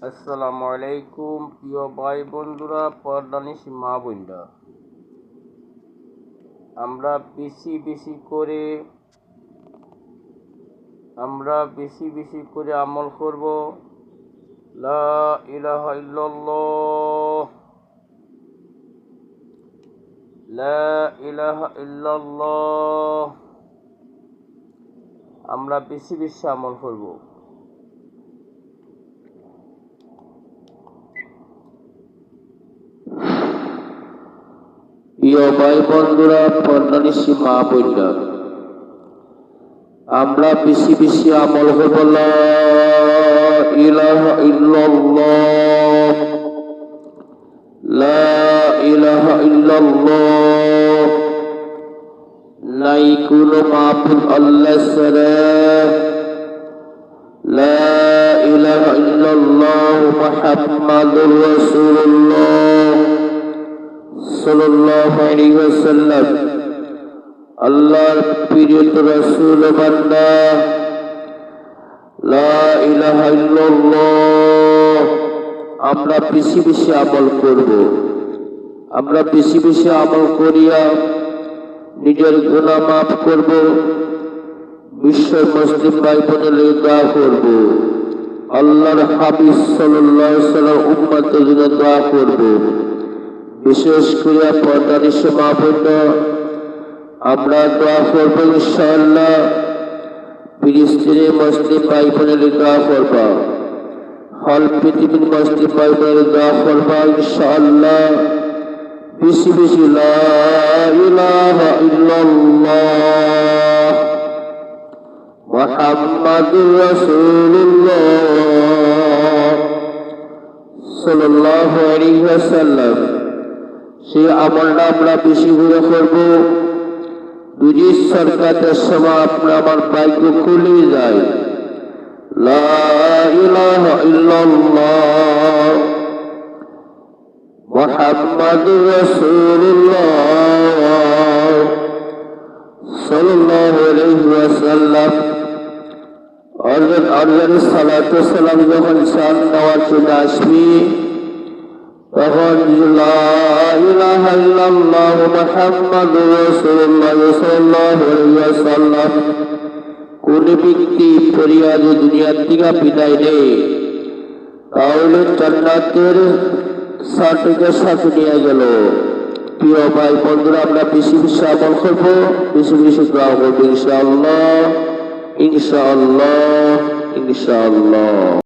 আসসালামু আলাইকুম প্রিয় ভাই বন্ধুরা, পর্দানিশী মা বোনরা, আমরা বেশি বেশি করে আমল করব। লা ইলাহা ইল্লাল্লাহ, লা ইলাহা ইল্লাল্লাহ। আমরা বেশি বেশি আমল করব। প্রিয় ভাই বন্ধুরা, পর্দানিশী মা বোনরা, আমরা বেশি বেশি আমল করব। লা ইলাহা ইল্লাল্লাহ, লা ইলাহা ইল্লাল্লাহ। নাই কোনো মাবুদ আল্লাহ ছাড়া। লা ইলাহা ইল্লাল্লাহ মুহাম্মাদুর রাসূলুল্লাহ সাল্লাল্লাহু আলাইহি ওয়াসাল্লাম আল্লাহর প্রিয় রাসূল বান্দা। লা ইলাহা ইল্লাল্লাহ। আমরা বেশি বেশি আমল করব। আমরা বেশি বেশি আমল করিয়া নিজের গুনাহ মাফ করব। বিশ্ব মুসলিম ভাই বোনের দোয়া করব। আল্লাহর হাবিব সাল্লাল্লাহু আলাইহি ওয়াসাল্লাম উম্মতের জন্য দোয়া করব। বিশেষ করে পর্দানিশী মা বোনরা, আমরা দোয়া করব ইনশাআল্লাহ। ফিলিস্তিনের মুসলিম ভাই বোনের দোয়া করবা, হল পৃথিবীর মুসলিম ভাই বোনের দোয়া করবা ইনশাআল্লাহ। বেশি বেশি লা ইলাহা ইল্লাল্লাহ মুহাম্মাদুর রাসূলুল্লাহ সাল্লাল্লাহু আলাইহি ওয়াসাল্লাম, সেই আমলটা আমরা বেশি করে করব। দুজি সরকারের সময় আমার ভাগ্য খুলে যায়। লা ইলাহা ইল্লাল্লাহ মুহাম্মাদুর রাসূলুল্লাহ সাল্লাল্লাহু আলাইহি ওয়াসাল্লাম আল্লাহর সালাতু সালাম যখন চাঁদ নেওয়ার জন্য আসবি, তখন লা ইলাহা ইল্লাল্লাহ মুহাম্মাদুর রাসূলুল্লাহ সাল্লাল্লাহু আলাইহি ওয়াসাল্লাম কোন ব্যক্তি ফরিয়াদ দুনিয়ার থেকে বিদায় নেয়, তাহলে জান্নাতের সার্টিফিকেট সাথে নিয়ে গেল। প্রিয় ভাই বন্ধুরা, আমরা বেশি বেশি আমল করবো, বেশি বেশি দোয়া করবো ইনশাআল্লাহ, ইনশাআল্লাহ, ইনশাআল্লাহ।